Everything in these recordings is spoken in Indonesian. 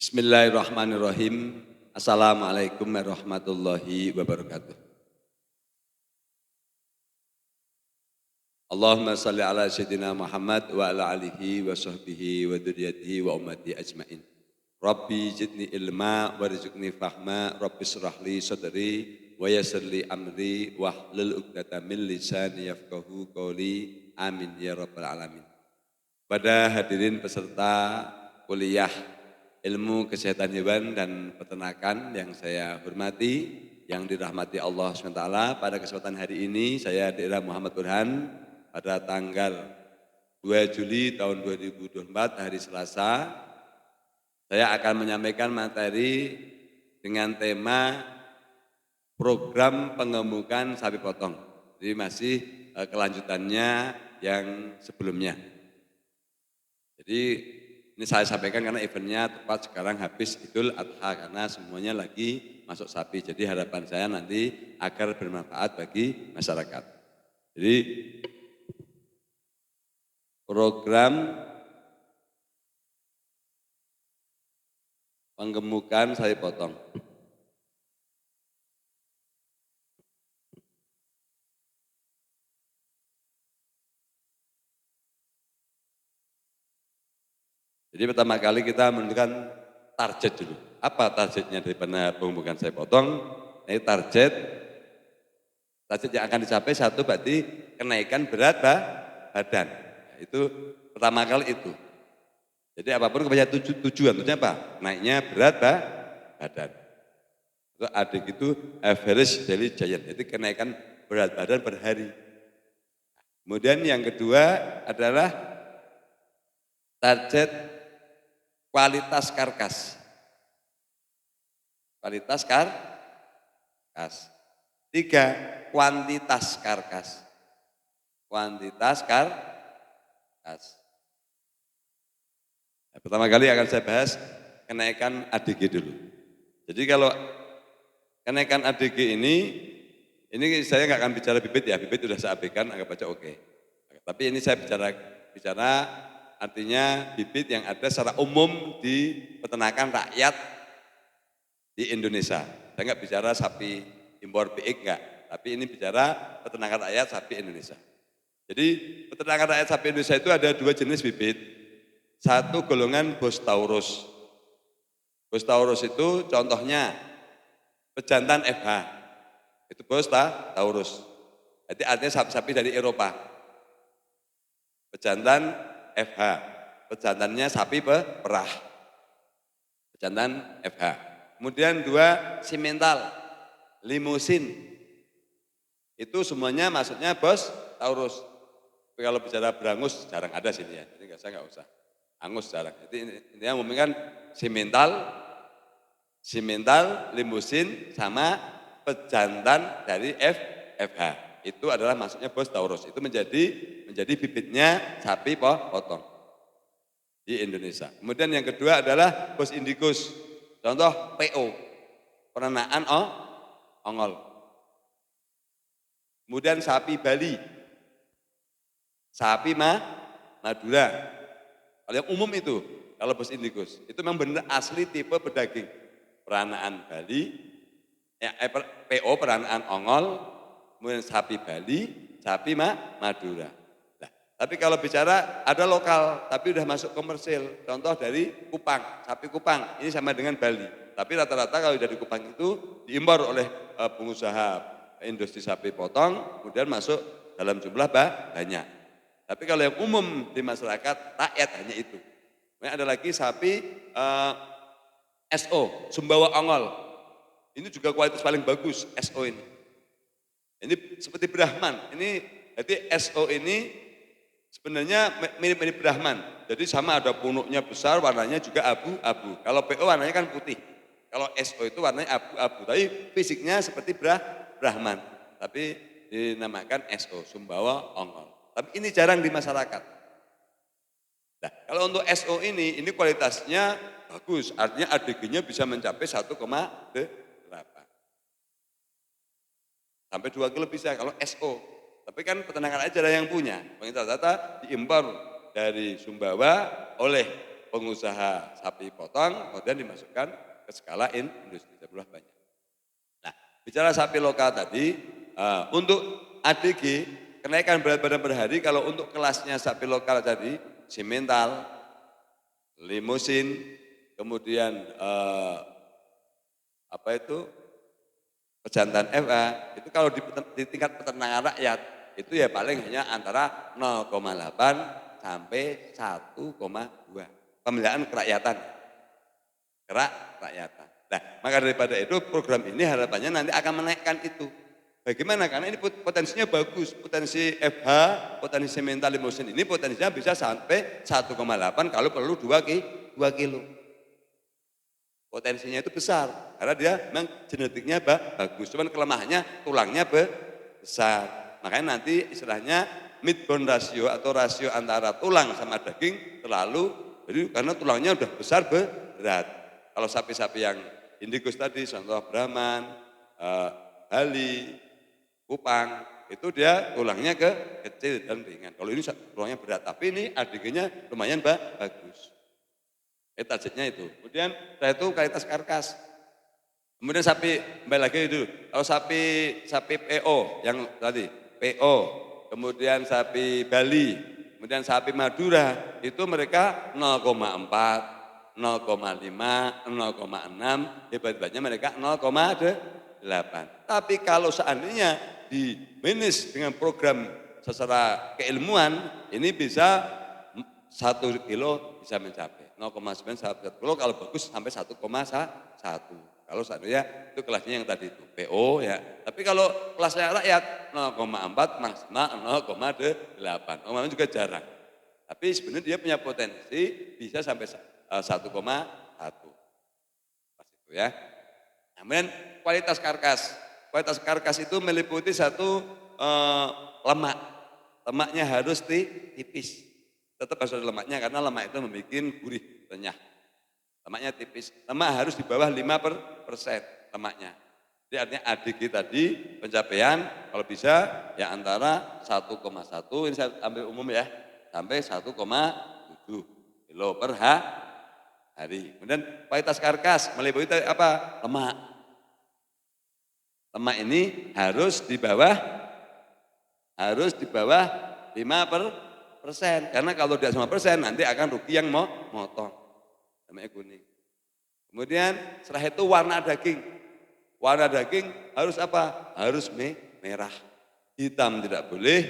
Bismillahirrahmanirrahim. Assalamualaikum warahmatullahi wabarakatuh. Allahumma salli ala Sayyidina Muhammad wa ala alihi wa sahbihi wa dzurriyyatihi wa ummati ajmain. Rabbi zidni ilma warzuqni fahma, Rabbi shrah li sadri wa yassir li amri wahlul 'uqdatam min lisani yafqahu qawli. Amin ya rabbal alamin. Pada hadirin peserta kuliah Ilmu Kesehatan Hewan dan Peternakan yang saya hormati, yang dirahmati Allah SWT, pada kesempatan hari ini saya Daerah Muhammad Burhan pada tanggal 2 Juli tahun 2024 hari Selasa, saya akan menyampaikan materi dengan tema program pengemukan sapi potong. Jadi masih kelanjutannya yang sebelumnya. Jadi ini saya sampaikan karena eventnya tepat sekarang habis Idul Adha karena semuanya lagi masuk sapi. Jadi harapan saya nanti agar bermanfaat bagi masyarakat. Jadi program penggemukan sapi potong. Jadi pertama kali kita menentukan target dulu. Apa targetnya daripada penggemukan sapi potong? Ini target yang akan dicapai satu berarti kenaikan berat badan. Itu pertama kali itu. Jadi apapun kepada tujuannya apa? Naiknya berat badan. Itu adik itu average daily giant, jadi kenaikan berat badan per hari. Kemudian yang kedua adalah target kualitas karkas. Kualitas karkas. 3, kuantitas karkas. Kuantitas karkas. Nah, pertama kali akan saya bahas kenaikan ADG dulu. Jadi kalau kenaikan ADG ini saya nggak akan bicara bibit ya, bibit sudah saya abaikan, anggap aja oke. Tapi ini saya bicara artinya bibit yang ada secara umum di peternakan rakyat di Indonesia. Saya nggak bicara sapi impor BX enggak, tapi ini bicara peternakan rakyat sapi Indonesia. Jadi peternakan rakyat sapi Indonesia itu ada 2 jenis bibit. Satu golongan Bos Taurus. Bos Taurus itu contohnya pejantan FH. Itu Bos Taurus. Jadi artinya sapi-sapi dari Eropa. Pejantan FH. Pejantannya sapi perah. Pejantan FH. Kemudian 2 simental, limusin. Itu semuanya maksudnya Bos Taurus. Tapi kalau bicara berangus jarang ada sini ya. Jadi saya nggak usah. Angus jarang. Jadi intinya ngomongin kan simental, limusin sama pejantan dari FH. Itu adalah maksudnya Bos Taurus. Itu menjadi bibitnya sapi potong di Indonesia. Kemudian yang kedua adalah Bos Indicus. Contoh PO, perenaan ongol. Kemudian sapi Bali, sapi Madura. Kalau yang umum itu, kalau Bos Indicus, itu memang benar asli tipe pedaging. Peranaan Bali, PO peranaan ongol, kemudian sapi Bali, sapi Madura. Nah, tapi kalau bicara ada lokal, tapi udah masuk komersil. Contoh dari Kupang, sapi Kupang, ini sama dengan Bali. Tapi rata-rata kalau dari Kupang itu diimpor oleh pengusaha industri sapi potong, kemudian masuk dalam jumlah banyak. Tapi kalau yang umum di masyarakat, rakyat hanya itu. Kemudian ada lagi sapi SO, Sumbawa Ongol. Ini juga kualitas paling bagus, SO ini. Ini seperti Brahman. Ini jadi SO ini sebenarnya mirip-mirip Brahman. Jadi sama ada punuknya besar, warnanya juga abu-abu. Kalau PO warnanya kan putih. Kalau SO itu warnanya abu-abu. Tapi fisiknya seperti Brahman. Tapi dinamakan SO, Sumbawa Ongol. Tapi ini jarang di masyarakat. Nah, kalau untuk SO ini kualitasnya bagus, artinya ADG-nya bisa mencapai 1,8. Sampai 2 kilo bisa kalau SO. Tapi kan peternakan aja yang punya. Ternyata diimpor dari Sumbawa oleh pengusaha sapi potong, kemudian dimasukkan ke skala industri, jumlah banyak. Nah, bicara sapi lokal tadi, untuk ADG, kenaikan berat badan per hari kalau untuk kelasnya sapi lokal tadi, simental, limusin, kemudian pejantan FA, itu kalau di tingkat peternakan rakyat, itu ya paling hanya antara 0,8 sampai 1,2. Pemeliharaan kerakyatan. Kerakyatan. Nah, maka daripada itu program ini harapannya nanti akan menaikkan itu. Bagaimana? Karena ini potensinya bagus, potensi FH, potensi mental limusin ini potensinya bisa sampai 1,8 kalau perlu 2 kilo. Potensinya itu besar, karena dia memang genetiknya bagus, cuman kelemahannya tulangnya besar. Makanya nanti istilahnya meat bone ratio atau rasio antara tulang sama daging terlalu, jadi karena tulangnya udah besar berat. Kalau sapi-sapi yang indigus tadi, contoh Brahman, Bali, Kupang, itu dia tulangnya kecil dan ringan. Kalau ini tulangnya berat, tapi ini ADG-nya lumayan bagus. Targetnya itu. Kemudian setelah itu kualitas karkas. Kemudian sapi, kembali lagi itu, kalau sapi PO yang tadi, PO, kemudian sapi Bali, kemudian sapi Madura, itu mereka 0,4, 0,5, 0,6, hebat-hebatnya mereka 0,8. Tapi kalau seandainya di manage dengan program secara keilmuan, ini bisa 1 kilo bisa mencapai 0,9 sampai 1 kilo, kalau bagus sampai 1,1. Kalau seandainya itu kelasnya yang tadi itu PO ya. Tapi kalau kelasnya rakyat 0,4 maksimal 0,8. Normalnya juga jarang. Tapi sebenarnya dia punya potensi bisa sampai 1,1. Pas itu ya. Kemudian kualitas karkas. Kualitas karkas itu meliputi satu lemak. Lemaknya harus tipis. Tetap harus ada lemaknya karena lemak itu membuat gurih, renyah. Lemaknya tipis. Lemak harus di bawah 5% lemaknya. Jadi artinya ADG tadi pencapaian kalau bisa ya antara 1,1, ini saya ambil umum ya, sampai 1,7 kilo per hari. Kemudian kualitas karkas meliputi apa? Lemak. Lemak ini harus di bawah 5%. Karena kalau di atas 5% nanti akan rugi yang mau motong. Namanya kuning. Kemudian setelah itu warna daging. Warna daging harus apa? Harus merah. Hitam tidak boleh,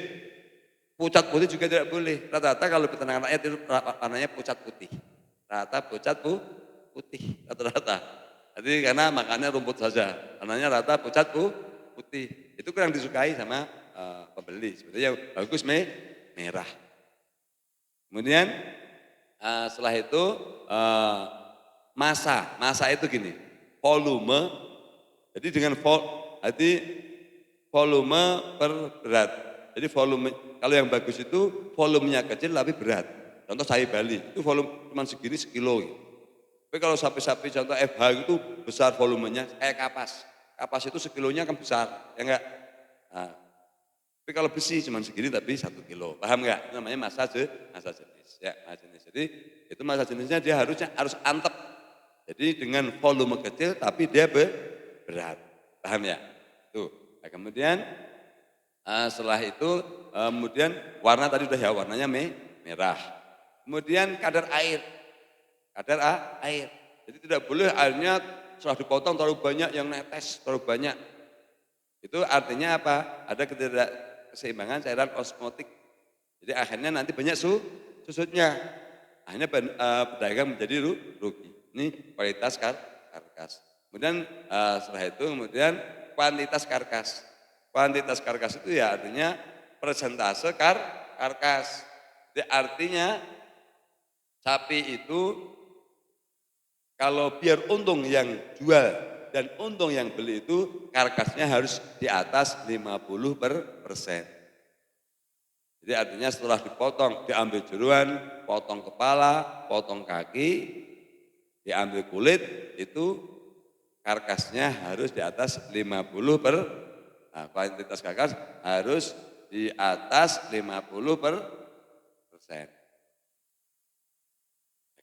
pucat putih juga tidak boleh. Rata-rata kalau peternakan rakyat itu warnanya pucat putih. Rata pucat putih, rata-rata. Jadi karena makannya rumput saja, warnanya rata pucat putih. Itu kurang disukai sama pembeli. Sebenarnya bagus merah. Kemudian setelah itu massa itu gini, volume, jadi dengan volume per berat. Jadi volume, kalau yang bagus itu volumenya kecil tapi berat. Contoh sapi Bali, itu volume cuma segini sekilo. Gitu. Tapi kalau sapi-sapi contoh FH itu besar volumenya, kayak kapas. Kapas itu sekilonya kan besar, ya enggak? Nah, tapi kalau besi cuma segini tapi 1 kilo, paham enggak? Itu namanya massa jenis. Ya, massa jenis. Jadi itu massa jenisnya dia harus antep. Jadi dengan volume kecil tapi dia berat, paham ya? Tuh. Nah, kemudian setelah itu kemudian warna tadi udah ya, warnanya merah. Kemudian kadar air. Jadi tidak boleh airnya setelah dipotong terlalu banyak yang netes, terlalu banyak. Itu artinya apa? Ada ketidakseimbangan cairan osmotik. Jadi akhirnya nanti banyak susutnya. Akhirnya pedagang menjadi rugi. Ini kualitas karkas. Kemudian setelah itu kemudian kuantitas karkas. Kuantitas karkas itu ya artinya persentase karkas. Jadi artinya sapi itu kalau biar untung yang jual dan untung yang beli itu karkasnya harus di atas 50%. Jadi artinya setelah dipotong, diambil jeruan, potong kepala, potong kaki, diambil kulit, itu karkasnya harus di atas 50%. Nah, kuantitas karkas harus di atas 50%.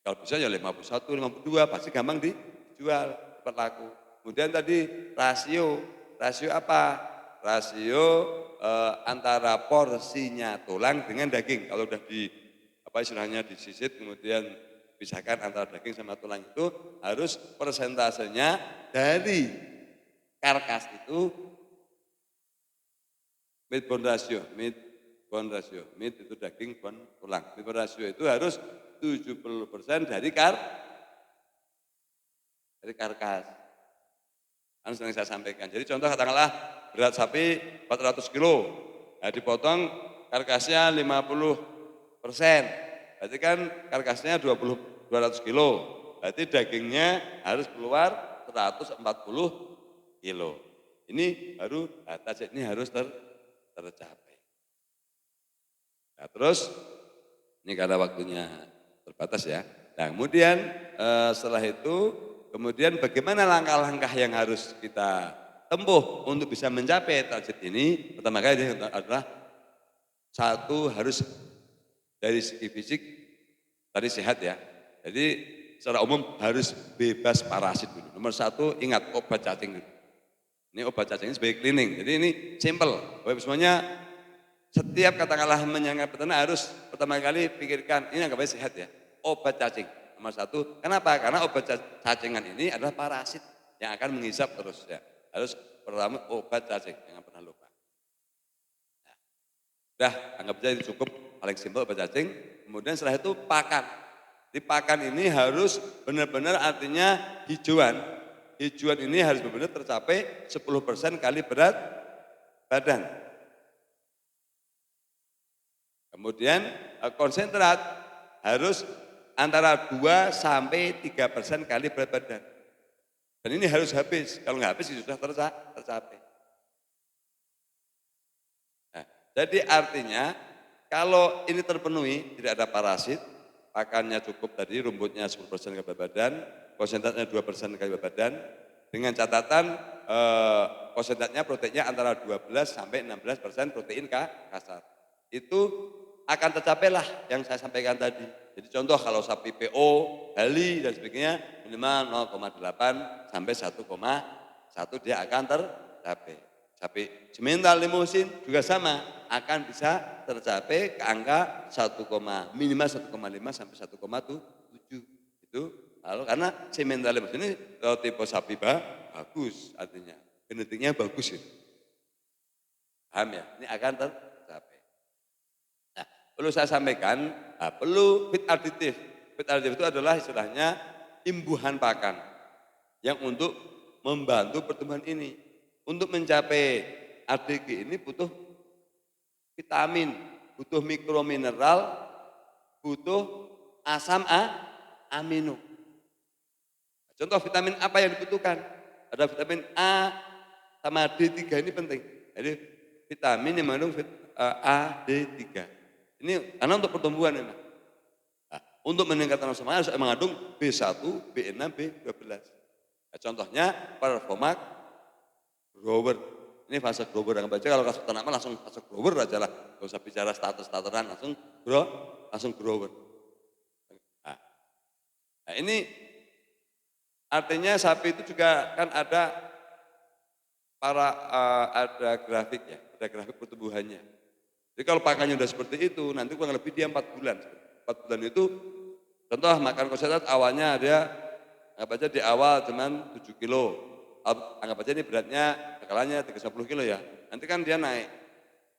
Kalau bisa ya 51, 52 pasti gampang dijual, cepat laku. Kemudian tadi rasio apa? Rasio antara porsinya tulang dengan daging. Kalau udah apa istilahnya disisit kemudian pisahkan antara daging sama tulang itu harus persentasenya dari karkas itu meat bone ratio, meat itu daging, bone tulang. Meat bone ratio itu harus 70% dari karkas. Kan sering saya sampaikan. Jadi contoh katakanlah berat sapi 400 kilo, nah dipotong karkasnya 50%, berarti kan karkasnya 200 kilo, berarti dagingnya harus keluar 140 kilo. Ini baru target ini harus tercapai. Nah, terus ini karena waktunya terbatas ya. Nah, kemudian setelah itu kemudian bagaimana langkah-langkah yang harus kita tempuh untuk bisa mencapai target ini? Pertama kali adalah satu harus dari segi fisik tadi sehat ya. Jadi secara umum harus bebas parasit dulu. Nomor satu ingat obat cacing dulu. Ini obat cacing ini sebagai cleaning. Jadi ini simple. Bapak semuanya setiap katakanlah menyangka peternak harus pertama kali pikirkan ini anggap aja sehat ya. Obat cacing. Nomor satu. Kenapa? Karena obat cacingan ini adalah parasit yang akan menghisap terus ya. Harus pertama obat cacing, jangan pernah lupa. Nah, udah anggap aja ini cukup paling simpel obat cacing. Kemudian setelah itu pakan. Di pakan ini harus benar-benar artinya hijauan. Hijauan ini harus benar-benar tercapai 10% kali berat badan. Kemudian konsentrat harus antara 2 sampai 3% kali berat badan. Dan ini harus habis, kalau nggak habis sudah tercapai. Nah, jadi artinya kalau ini terpenuhi, tidak ada parasit, pakannya cukup tadi, rumputnya 10% kali berat badan, konsentratnya 2% kali berat badan, dengan catatan konsentratnya proteinnya antara 12 sampai 16% protein kasar. Itu akan tercapailah yang saya sampaikan tadi. Jadi contoh kalau sapi PO, Bali dan sebagainya minimal 0,8 sampai 1,1 dia akan tercapai. Sapi semental limusin juga sama akan bisa tercapai ke angka minimal 1,5 sampai 1,7 itu. Lalu karena semental limusin ini tipe sapi bagus artinya genetiknya bagus itu. Paham ya? Ini akan tercapai. Nah, perlu saya sampaikan, perlu feed aditif. Feed aditif itu adalah istilahnya imbuhan pakan yang untuk membantu pertumbuhan ini. Untuk mencapai ADG ini butuh vitamin, butuh mikromineral, butuh asam amino. Contoh vitamin apa yang dibutuhkan? Ada vitamin A sama D3 ini penting. Jadi vitamin yang mengandung A, D3. Ini karena untuk pertumbuhan memang. Nah, untuk meningkatkan asam amino harus mengandung B1, B6, B12. Nah, contohnya performa grower. Ini fase grower yang baca kalau kasih tanaman langsung fase grower aja lah. Gak usah bicara status-statusan langsung grower. Nah, ini artinya sapi itu juga kan ada ada grafik ya, ada grafik pertumbuhannya. Jadi kalau pakannya udah seperti itu, nanti kurang lebih dia 4 bulan. 4 bulan itu, contoh makan konsentrat awalnya dia, anggap aja di awal cuman 7 kilo. Anggap aja ini beratnya, bakalannya 30 kilo ya. Nanti kan dia naik,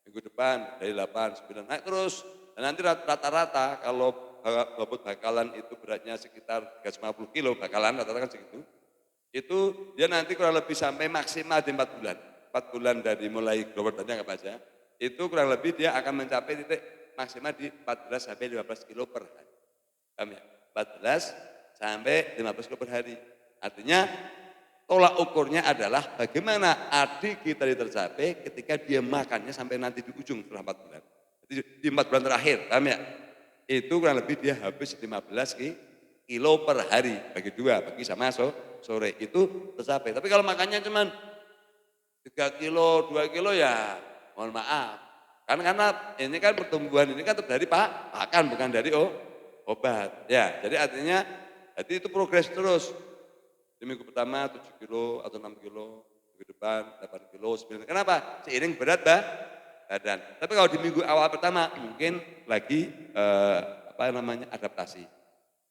minggu depan dari 8, 9, naik terus. Dan nanti rata-rata kalau bobot bakalan itu beratnya sekitar 350 kilo, bakalan rata-rata kan segitu. Itu dia nanti kurang lebih sampai maksimal di 4 bulan. 4 bulan dari mulai grower tadi anggap aja. Itu kurang lebih dia akan mencapai titik maksimal di 14 sampai 15 kilo per hari. Paham ya? 14 sampai 15 kilo per hari. Artinya tolak ukurnya adalah bagaimana ADG tadi tercapai ketika dia makannya sampai nanti di ujung setelah 4 bulan. Jadi di 4 bulan terakhir, paham ya? Itu kurang lebih dia habis 15 kilo per hari. Bagi 2, pagi sama sore. Itu tercapai. Tapi kalau makannya cuma 3 kilo, 2 kilo ya mohon maaf. Karena ini kan pertumbuhan ini kan dari pakan bukan dari obat. Ya, jadi artinya itu progres terus. Di minggu pertama 7 kilo atau 6 kilo, minggu depan 8 kilo, 9. Kenapa? Seiring berat badan. Tapi kalau di minggu awal pertama mungkin lagi adaptasi.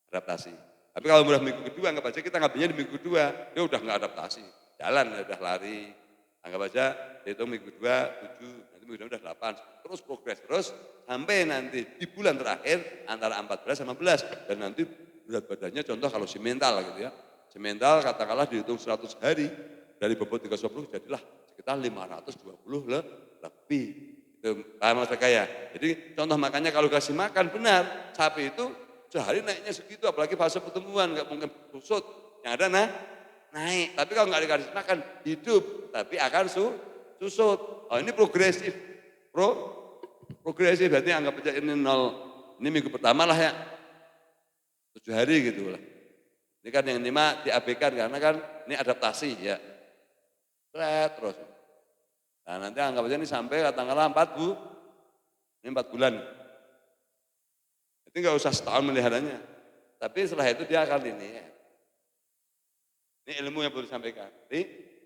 Adaptasi. Tapi kalau udah minggu kedua, anggap aja kita ngambilnya di minggu kedua, dia udah nggak adaptasi. Jalan, udah lari. Anggap aja itu minggu kedua 7, nanti minggu kedua udah 8. Terus progres, terus sampai nanti di bulan terakhir antara 14 sama 15. Dan nanti berat badannya contoh kalau si mental gitu ya. Si mental katakanlah dihitung 100 hari, dari bobot 320 jadilah sekitar 520 lebih. Itu paham maksud saya. Jadi contoh makannya kalau kasih makan benar, sapi itu sehari naiknya segitu, apalagi fase pertumbuhan, nggak mungkin kusut. Yang ada naik. Tapi kalau nggak dikasih makan, hidup, tapi akan susut. Oh ini progresif. Progresif, berarti anggap aja ini 0. Ini minggu pertama lah ya. 7 hari gitu lah. Ini kan yang 5 diabaikan karena kan ini adaptasi ya. Terus. Nah nanti anggap aja ini sampai katakanlah 4 ini 4 bulan. Itu nggak usah setahun meliharanya. Tapi setelah itu dia akan linear. Ini ilmu yang perlu disampaikan.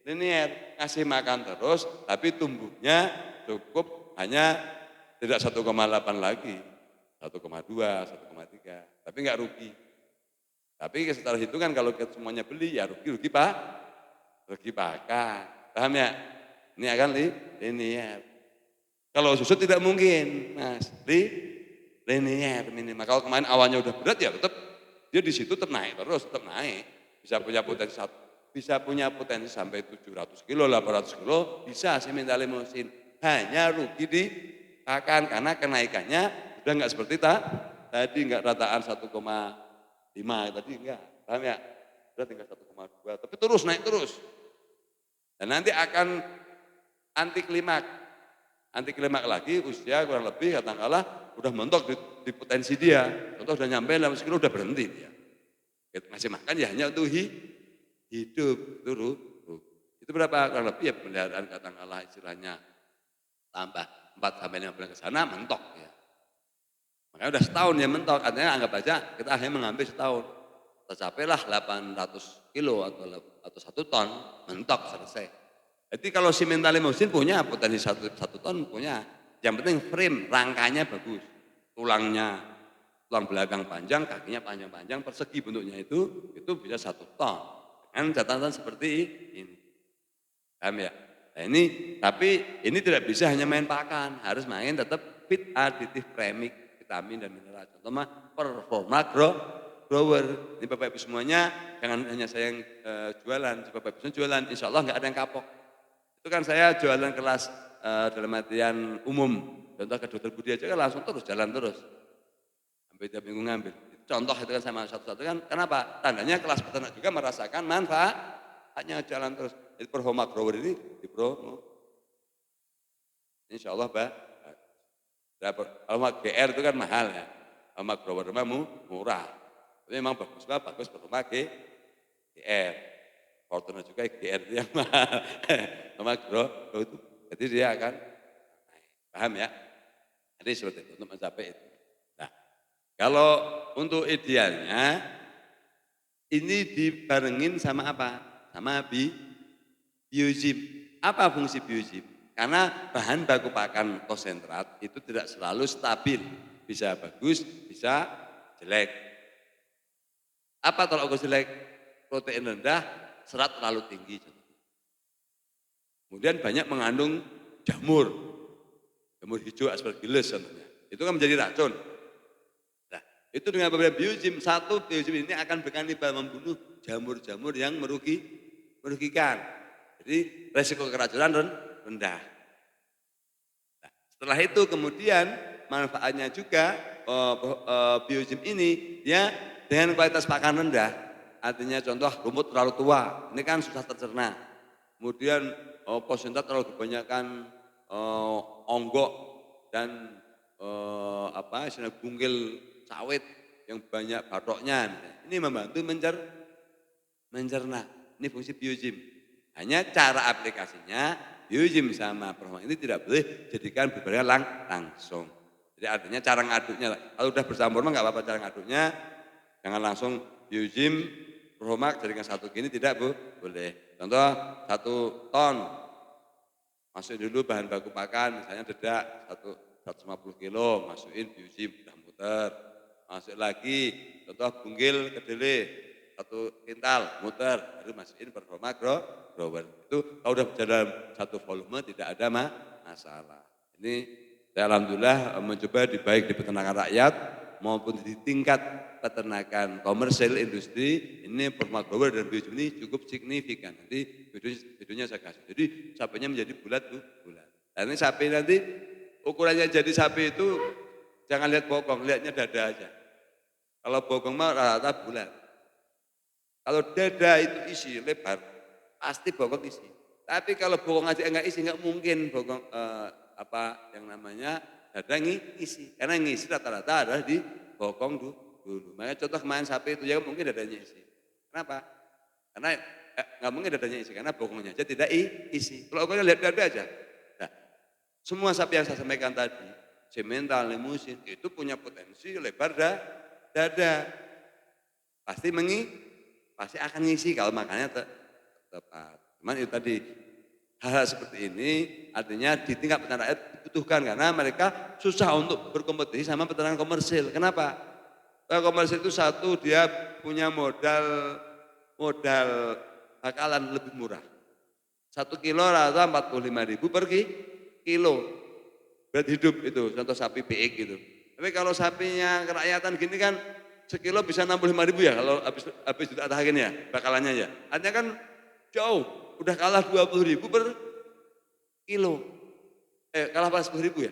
Linear, ngasih makan terus, tapi tumbuhnya cukup hanya tidak 1,8 lagi. 1,2, 1,3. Tapi nggak rugi. Tapi setelah hitungan kalau kita semuanya beli ya rugi pakan. Paham ya? Ini akan linear. Kalau susut tidak mungkin, Mas. Linear minimal. Kalau kemarin awalnya udah berat ya tetap dia di situ tetap naik terus, tetap naik. Bisa punya potensi sampai 700 kilo, 800 kilo, bisa sih mental limusin. Hanya rugi di pakan karena kenaikannya udah nggak seperti tadi nggak rataan 1,5 tadi enggak. Paham ya? Udah tinggal 1,2 tapi terus naik terus. Dan nanti akan anti klimak lagi usia kurang lebih katakanlah udah mentok di potensi dia. Contoh udah nyampe 5 kilo udah berhenti dia. Ngasih makan ya hanya untuk hidup. Itu berapa? Kurang lebih ya pemeliharaan katakanlah istilahnya tambah 4 sampai 5 bulan ke sana mentok ya. Makanya udah setahun ya mentok, artinya anggap aja kita akhirnya mengambil setahun. Tercapailah 800 kilo atau 1 ton, mentok selesai. Jadi kalau si mental limusin punya potensi 1 ton punya. Yang penting frame, rangkanya bagus. Tulang belakang panjang, kakinya panjang-panjang, persegi bentuknya itu bisa 1 ton. Dengan catatan seperti ini. Paham ya? Nah tapi ini tidak bisa hanya main pakan, harus main tetap fit aditif premik, vitamin dan mineral. Contoh performa grower. Ini Bapak Ibu semuanya, jangan hanya saya yang jualan, Bapak Ibu jualan, insya Allah nggak ada yang kapok. Itu kan saya jualan kelas dalam artian umum, contoh ke dokter Budi aja kan langsung jalan terus. Sampai tiap minggu ngambil. Contoh itu kan sama satu-satu kan, kenapa? Tandanya kelas peternak juga merasakan manfaatnya jalan terus. Jadi performa grower ini dipromo. Insya Allah kalau GR itu kan mahal ya, performa grower murah. Tapi memang bagus performa GR. Fortuna juga GR itu yang mahal. Performa grower itu. Jadi dia akan naik. Paham ya? Jadi seperti itu untuk mencapai itu. Nah, kalau untuk idealnya ini dibarengin sama apa? Sama biozim. Apa fungsi biozim? Karena bahan baku pakan konsentrat itu tidak selalu stabil. Bisa bagus, bisa jelek. Apa tolak ukur jelek? Protein rendah, serat terlalu tinggi. Kemudian banyak mengandung jamur hijau aspergillus contohnya. Itu kan menjadi racun. Nah, itu dengan beberapa biozim, biozim ini akan berkanibal membunuh jamur-jamur yang merugikan. Jadi resiko keracunan rendah. Nah, setelah itu kemudian manfaatnya juga biozim ini ya dengan kualitas pakan rendah. Artinya contoh rumput terlalu tua, ini kan susah tercerna. Kemudian konsentrat terlalu kebanyakan onggok dan istilah bungkil sawit yang banyak batoknya. Ini membantu mencerna. Ini fungsi biozim. Hanya cara aplikasinya biozim sama performa ini tidak boleh jadikan berbeda langsung. Jadi Jadi artinya cara ngaduknya, kalau udah bercampur mah nggak apa-apa cara ngaduknya, jangan langsung biozim, promak jadikan satu gini tidak Bu, boleh. Contoh 1 ton, masukin dulu bahan baku pakan, misalnya dedak 150 kilo, masukin biozim, udah muter. Masuk lagi, contoh bunggil kedelai 1 kintal, muter, baru masukin performa grower. Itu kalau udah dalam satu volume tidak ada masalah. Ini saya alhamdulillah mencoba baik di peternakan rakyat maupun di tingkat peternakan komersil industri, ini performa grower dan biozim ini cukup signifikan. Nanti videonya saya kasih. Jadi sapinya menjadi bulat tuh, bulat. Dan ini sapi nanti ukurannya jadi sapi itu jangan lihat bokong, lihatnya dada aja. Kalau bokong mah rata-rata bulat. Kalau dada itu isi lebar, pasti bokong isi. Tapi kalau bokong aja enggak isi, enggak mungkin bokong apa yang namanya dada ngisi. Karena ngisi rata-rata adalah di bokong dulu. Makanya contoh kemarin sapi itu ya mungkin dadanya isi. Kenapa? Karena enggak mungkin dadanya isi, karena bokongnya aja tidak isi. Kalau ukurannya lihat dada aja. Nah, semua sapi yang saya sampaikan tadi, semental, limusin, itu punya potensi lebar dada. Pasti akan ngisi kalau makannya tepat. Cuman itu tadi, hal-hal seperti ini artinya di tingkat peternak rakyat dibutuhkan karena mereka susah untuk berkompetisi sama peternak komersil. Kenapa? Peternak komersil itu satu, dia punya modal bakalan lebih murah. 1 kilo rata 45.000 per kilo. Berat hidup itu, contoh sapi BX gitu. Tapi kalau sapinya kerakyatan gini kan sekilo bisa 65.000 ya kalau habis juta tahakin ya, bakalannya ya. Artinya kan jauh, udah kalah 20.000 per kilo. Kalah 10.000 ya?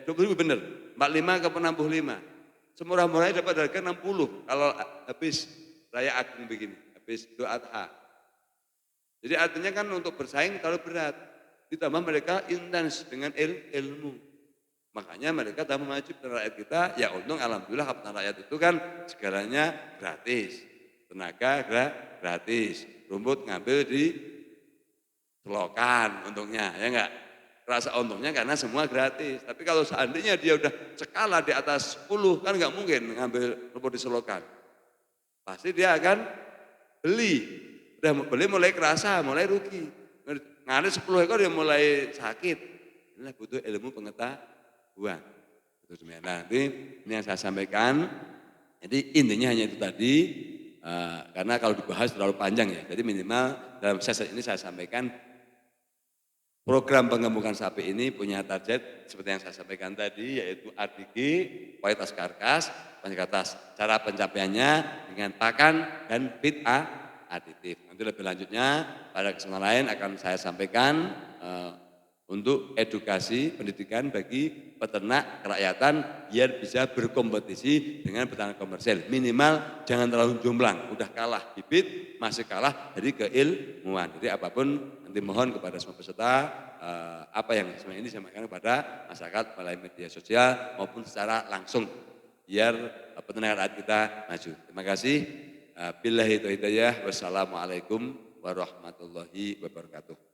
20.000 bener, 45 ke 65. Semurah-murahnya dapat harga 60 kalau habis Raya Agung begini, habis Idul Adha. Jadi artinya kan untuk bersaing terlalu berat. Ditambah mereka intens dengan ilmu. Makanya mereka telah memacu peternak rakyat kita, ya untung alhamdulillah peternak rakyat itu kan segalanya gratis. Tenaga gratis, rumput ngambil di selokan untungnya, ya enggak? Rasa untungnya karena semua gratis. Tapi kalau seandainya dia udah skala di atas 10, kan enggak mungkin ngambil rumput di selokan. Pasti dia akan beli. Udah beli mulai kerasa, mulai rugi. Ngambil 10 ekor dia mulai sakit. Inilah butuh ilmu pengetahuan. Nah, nanti ini yang saya sampaikan. Jadi intinya hanya itu tadi, karena kalau dibahas terlalu panjang ya. Jadi minimal dalam sesi ini saya sampaikan program pengembangan sapi ini punya target seperti yang saya sampaikan tadi, yaitu RDG, kualitas karkas, cara pencapaiannya dengan pakan dan feed aditif. Nanti lebih lanjutnya pada kesempatan lain akan saya sampaikan untuk edukasi pendidikan bagi peternak kerakyatan biar bisa berkompetisi dengan peternak komersil. Minimal jangan terlalu jomplang, udah kalah bibit, masih kalah dari keilmuan. Jadi apapun nanti mohon kepada semua peserta apa yang selama ini disampaikan kepada masyarakat melalui media sosial maupun secara langsung biar peternak rakyat kita maju. Terima kasih. Billahi taufiq hidayah. Wassalamualaikum warahmatullahi wabarakatuh.